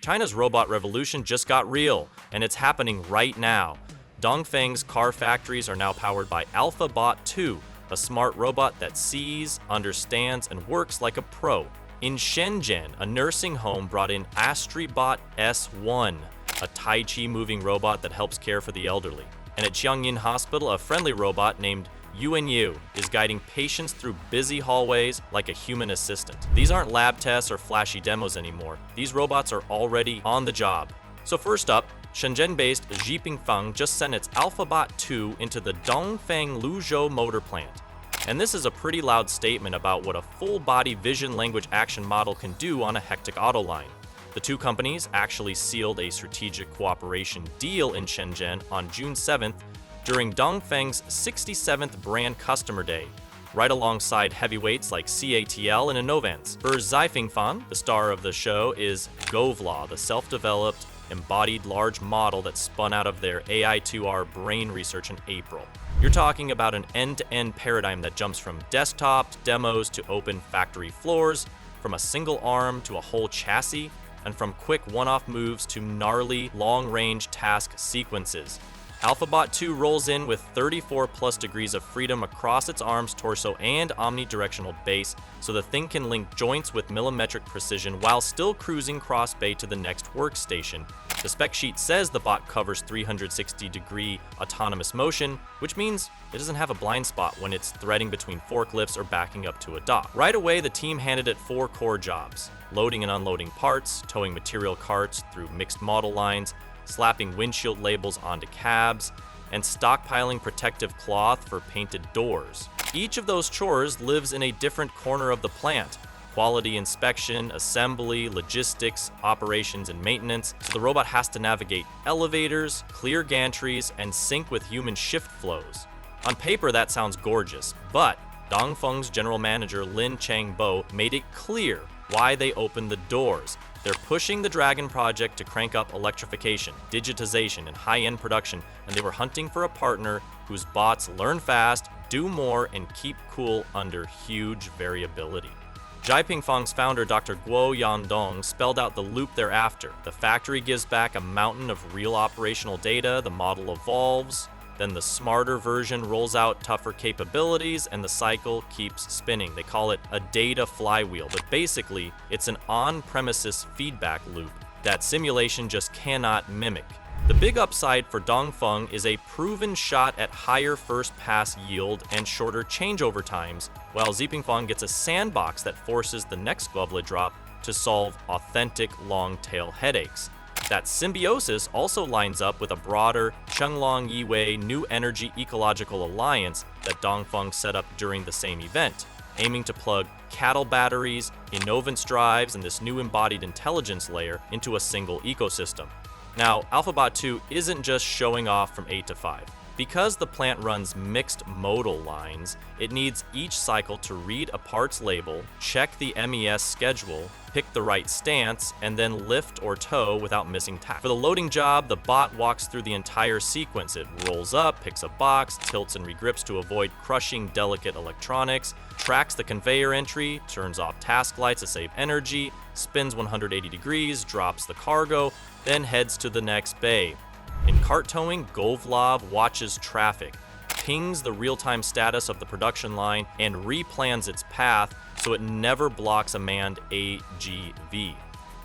China's robot revolution just got real, and it's happening right now. Dongfeng's car factories are now powered by AlphaBot Two, a smart robot that sees, understands, and works like a pro. In Shenzhen, a nursing home brought in Astribot S One, a Tai Chi moving robot that helps care for the elderly. And at Yuanyou Hospital, a friendly robot named Yuanyou is guiding patients through busy hallways like a human assistant. These aren't lab tests or flashy demos anymore. These robots are already on the job. So first up, Shenzhen-based Zhipingfang just sent its AlphaBot 2 into the Dongfeng Luzhou motor plant. And this is a pretty loud statement about what a full-body vision language action model can do on a hectic auto line. The two companies actually sealed a strategic cooperation deal in Shenzhen on June 7th during Dongfeng's 67th brand customer day, right alongside heavyweights like CATL and Innovance. For Zhipingfang, the star of the show is Govlaw, the self-developed, embodied large model that spun out of their AI2R brain research in April. You're talking about an end-to-end paradigm that jumps from desktop to demos to open factory floors, from a single arm to a whole chassis, and from quick one-off moves to gnarly long-range task sequences. AlphaBot 2 rolls in with 34 plus degrees of freedom across its arms, torso, and omnidirectional base, so the thing can link joints with millimetric precision while still cruising cross-bay to the next workstation. The spec sheet says the bot covers 360-degree autonomous motion, which means it doesn't have a blind spot when it's threading between forklifts or backing up to a dock. Right away, the team handed it 4 core jobs: loading and unloading parts, towing material carts through mixed model lines, slapping windshield labels onto cabs, and stockpiling protective cloth for painted doors. Each of those chores lives in a different corner of the plant: quality inspection, assembly, logistics, operations, and maintenance. So the robot has to navigate elevators, clear gantries, and sync with human shift flows. On paper, that sounds gorgeous, but Dongfeng's general manager Lin Changbo made it clear why they opened the doors. They're pushing the Dragon project to crank up electrification, digitization, and high-end production, and they were hunting for a partner whose bots learn fast, do more, and keep cool under huge variability. Zhipingfang's founder, Dr. Guo Yandong, spelled out the loop thereafter. The factory gives back a mountain of real operational data, the model evolves, then the smarter version rolls out tougher capabilities, and the cycle keeps spinning. They call it a data flywheel, but basically, it's an on-premises feedback loop that simulation just cannot mimic. The big upside for Dongfeng is a proven shot at higher first pass yield and shorter changeover times, while Zhipingfang gets a sandbox that forces the next glovelet drop to solve authentic long-tail headaches. That symbiosis also lines up with a broader Chenglong Yiwei New Energy Ecological Alliance that Dongfeng set up during the same event, aiming to plug cattle batteries, Innovance drives, and this new embodied intelligence layer into a single ecosystem. Now, AlphaBot 2 isn't just showing off from 8 to 5. Because the plant runs mixed modal lines, it needs each cycle to read a part's label, check the MES schedule, pick the right stance, and then lift or tow without missing tasks. For the loading job, the bot walks through the entire sequence. It rolls up, picks a box, tilts and regrips to avoid crushing delicate electronics, tracks the conveyor entry, turns off task lights to save energy, spins 180 degrees, drops the cargo, then heads to the next bay. In cart towing, Govlaw watches traffic, pings the real-time status of the production line, and replans its path so it never blocks a manned AGV.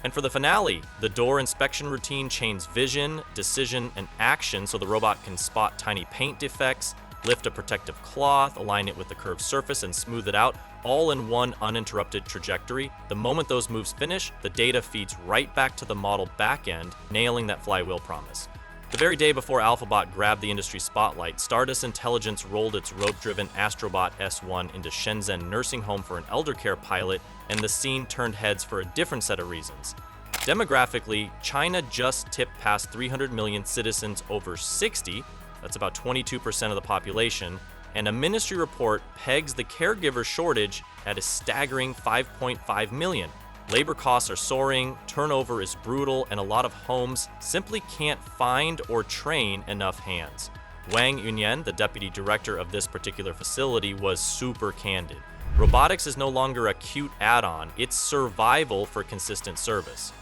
And for the finale, the door inspection routine chains vision, decision, and action so the robot can spot tiny paint defects, lift a protective cloth, align it with the curved surface, and smooth it out, all in one uninterrupted trajectory. The moment those moves finish, the data feeds right back to the model backend, nailing that flywheel promise. The very day before AlphaBot grabbed the industry spotlight, Stardust Intelligence rolled its rope-driven Astribot S One into Shenzhen nursing home for an elder care pilot, and the scene turned heads for a different set of reasons. Demographically, China just tipped past 300 million citizens over 60, that's about 22% of the population, and a ministry report pegs the caregiver shortage at a staggering 5.5 million. Labor costs are soaring, turnover is brutal, and a lot of homes simply can't find or train enough hands. Wang Yunyan, the deputy director of this particular facility, was super candid. Robotics is no longer a cute add-on, it's survival for consistent service.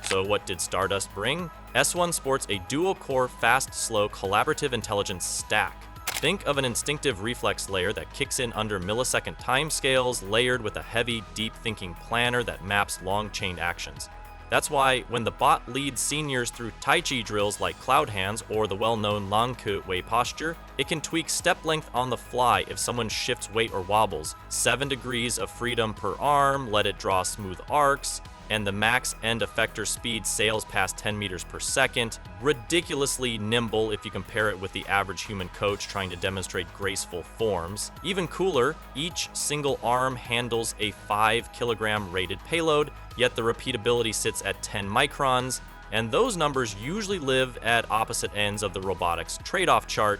So what did Stardust bring? S1 sports a dual-core fast-slow collaborative intelligence stack. Think of an instinctive reflex layer that kicks in under millisecond timescales, layered with a heavy, deep-thinking planner that maps long-chain actions. That's why when the bot leads seniors through Tai Chi drills like Cloud Hands or the well-known Lang Ke Wei posture, it can tweak step length on the fly if someone shifts weight or wobbles, 7 degrees of freedom per arm, let it draw smooth arcs, and the max end effector speed sails past 10 meters per second. Ridiculously nimble if you compare it with the average human coach trying to demonstrate graceful forms. Even cooler, each single arm handles a 5 kilogram rated payload, yet the repeatability sits at 10 microns, and those numbers usually live at opposite ends of the robotics trade-off chart.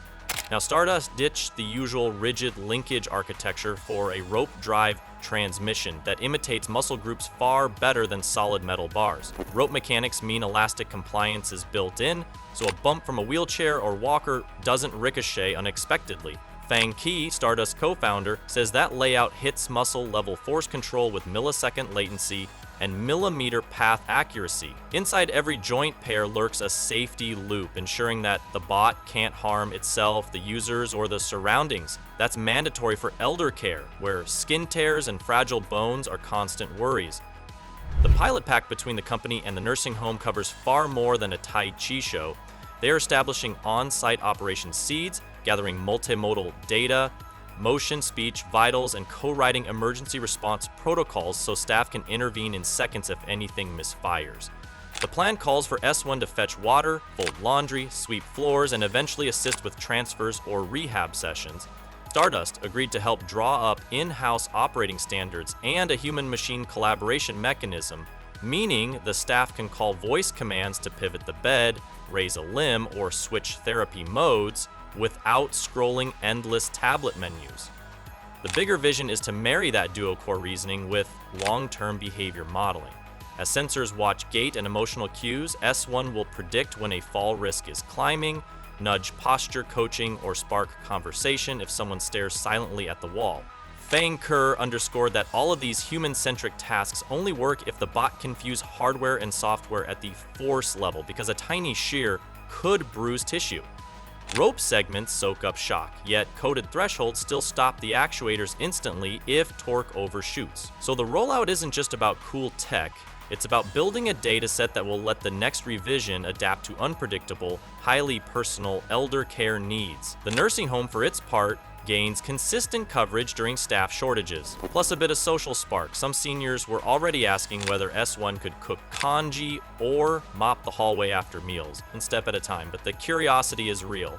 Now, Stardust ditched the usual rigid linkage architecture for a rope drive transmission that imitates muscle groups far better than solid metal bars. Rope mechanics mean elastic compliance is built in, so a bump from a wheelchair or walker doesn't ricochet unexpectedly. Fang Qi, Stardust co-founder, says that layout hits muscle level force control with millisecond latency and millimeter path accuracy. Inside every joint pair lurks a safety loop, ensuring that the bot can't harm itself, the users, or the surroundings. That's mandatory for elder care, where skin tears and fragile bones are constant worries. The pilot pack between the company and the nursing home covers far more than a Tai Chi show. They are establishing on-site operation seeds, gathering multimodal data, motion, speech, vitals, and co-writing emergency response protocols so staff can intervene in seconds if anything misfires. The plan calls for S1 to fetch water, fold laundry, sweep floors, and eventually assist with transfers or rehab sessions. Stardust agreed to help draw up in-house operating standards and a human-machine collaboration mechanism, meaning the staff can call voice commands to pivot the bed, raise a limb, or switch therapy modes without scrolling endless tablet menus. The bigger vision is to marry that dual-core reasoning with long-term behavior modeling. As sensors watch gait and emotional cues, S1 will predict when a fall risk is climbing, nudge posture coaching, or spark conversation if someone stares silently at the wall. Fang Ke underscored that all of these human-centric tasks only work if the bot can fuse hardware and software at the force level, because a tiny shear could bruise tissue. Rope segments soak up shock, yet coded thresholds still stop the actuators instantly if torque overshoots. So the rollout isn't just about cool tech, it's about building a dataset that will let the next revision adapt to unpredictable, highly personal elder care needs. The nursing home, for its part, gains consistent coverage during staff shortages, plus a bit of social spark. Some seniors were already asking whether S1 could cook congee or mop the hallway after meals, one step at a time, but the curiosity is real.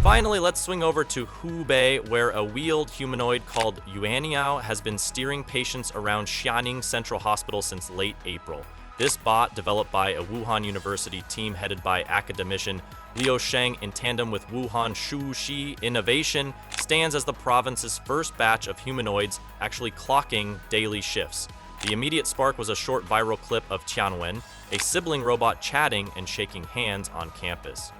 Finally, let's swing over to Hubei, where a wheeled humanoid called Yuanyou has been steering patients around Xianing Central Hospital since late April. This bot, developed by a Wuhan University team headed by academician Liu Sheng in tandem with Wuhan Shuxi Innovation, stands as the province's first batch of humanoids actually clocking daily shifts. The immediate spark was a short viral clip of Tianwen, a sibling robot chatting and shaking hands on campus.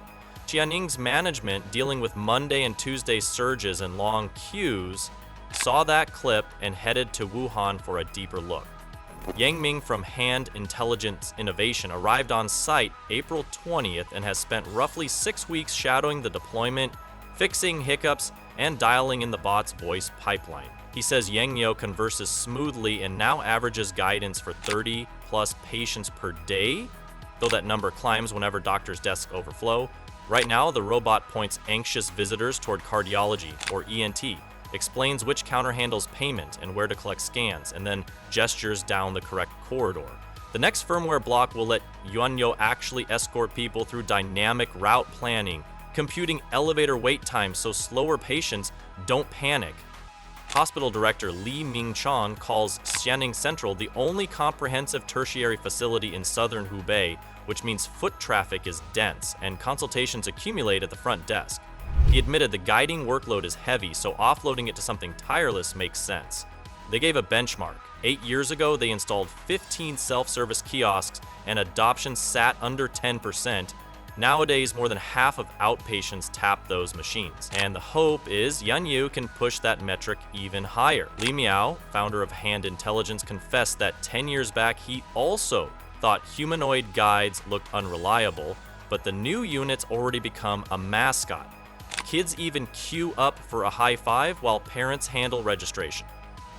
Qianning's management, dealing with Monday and Tuesday surges and long queues, saw that clip and headed to Wuhan for a deeper look. Yang Ming from Hand Intelligence Innovation arrived on site April 20th and has spent roughly 6 weeks shadowing the deployment, fixing hiccups, and dialing in the bot's voice pipeline. He says Yuanyou converses smoothly and now averages guidance for 30 plus patients per day, though that number climbs whenever doctors' desks overflow. Right now, the robot points anxious visitors toward cardiology, or ENT, explains which counter handles payment and where to collect scans, and then gestures down the correct corridor. The next firmware block will let Yuanyou actually escort people through dynamic route planning, computing elevator wait times so slower patients don't panic. Hospital director Li Mingchang calls Xianing Central the only comprehensive tertiary facility in southern Hubei, which means foot traffic is dense and consultations accumulate at the front desk. He admitted the guiding workload is heavy, so offloading it to something tireless makes sense. They gave a benchmark. 8 years ago, they installed 15 self-service kiosks and adoption sat under 10%. Nowadays, more than half of outpatients tap those machines. And the hope is Yuanyou can push that metric even higher. Li Miao, founder of Hand Intelligence, confessed that 10 years back, he also thought humanoid guides looked unreliable, but the new unit's already become a mascot. Kids even queue up for a high five while parents handle registration.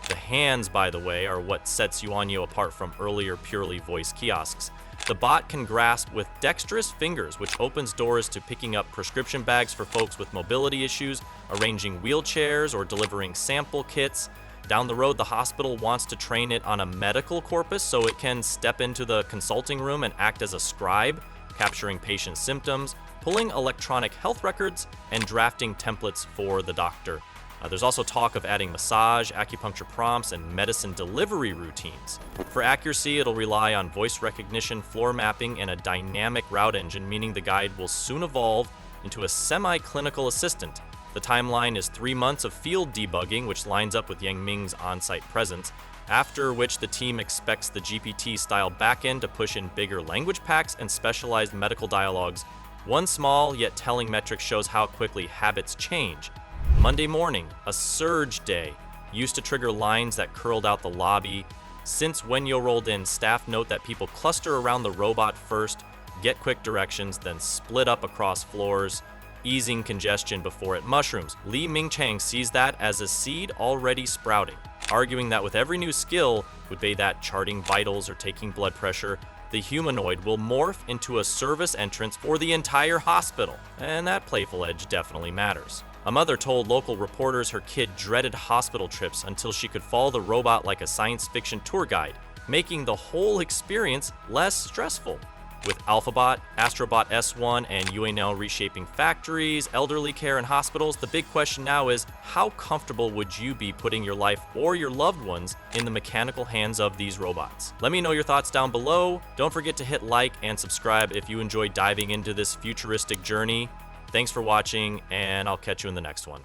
The hands, by the way, are what sets Yuanyou apart from earlier purely voice kiosks. The bot can grasp with dexterous fingers, which opens doors to picking up prescription bags for folks with mobility issues, arranging wheelchairs, or delivering sample kits. Down the road, the hospital wants to train it on a medical corpus so it can step into the consulting room and act as a scribe, capturing patient symptoms, pulling electronic health records, and drafting templates for the doctor. There's also talk of adding massage, acupuncture prompts, and medicine delivery routines. For accuracy, it'll rely on voice recognition, floor mapping, and a dynamic route engine, meaning the guide will soon evolve into a semi-clinical assistant. The timeline is 3 months of field debugging, which lines up with Yang Ming's on-site presence, after which the team expects the GPT-style backend to push in bigger language packs and specialized medical dialogues. One small yet telling metric shows how quickly habits change. Monday morning, a surge day, used to trigger lines that curled out the lobby. Since Yuanyou rolled in, staff note that people cluster around the robot first, get quick directions, then split up across floors, easing congestion before it mushrooms. Li Mingchang sees that as a seed already sprouting, arguing that with every new skill, be that charting vitals or taking blood pressure, the humanoid will morph into a service entrance for the entire hospital. And that playful edge definitely matters. A mother told local reporters her kid dreaded hospital trips until she could follow the robot like a science fiction tour guide, making the whole experience less stressful. With AlphaBot, Astribot S One, and Yuanyou reshaping factories, elderly care, and hospitals, the big question now is, how comfortable would you be putting your life or your loved ones in the mechanical hands of these robots? Let me know your thoughts down below. Don't forget to hit like and subscribe if you enjoyed diving into this futuristic journey. Thanks for watching, and I'll catch you in the next one.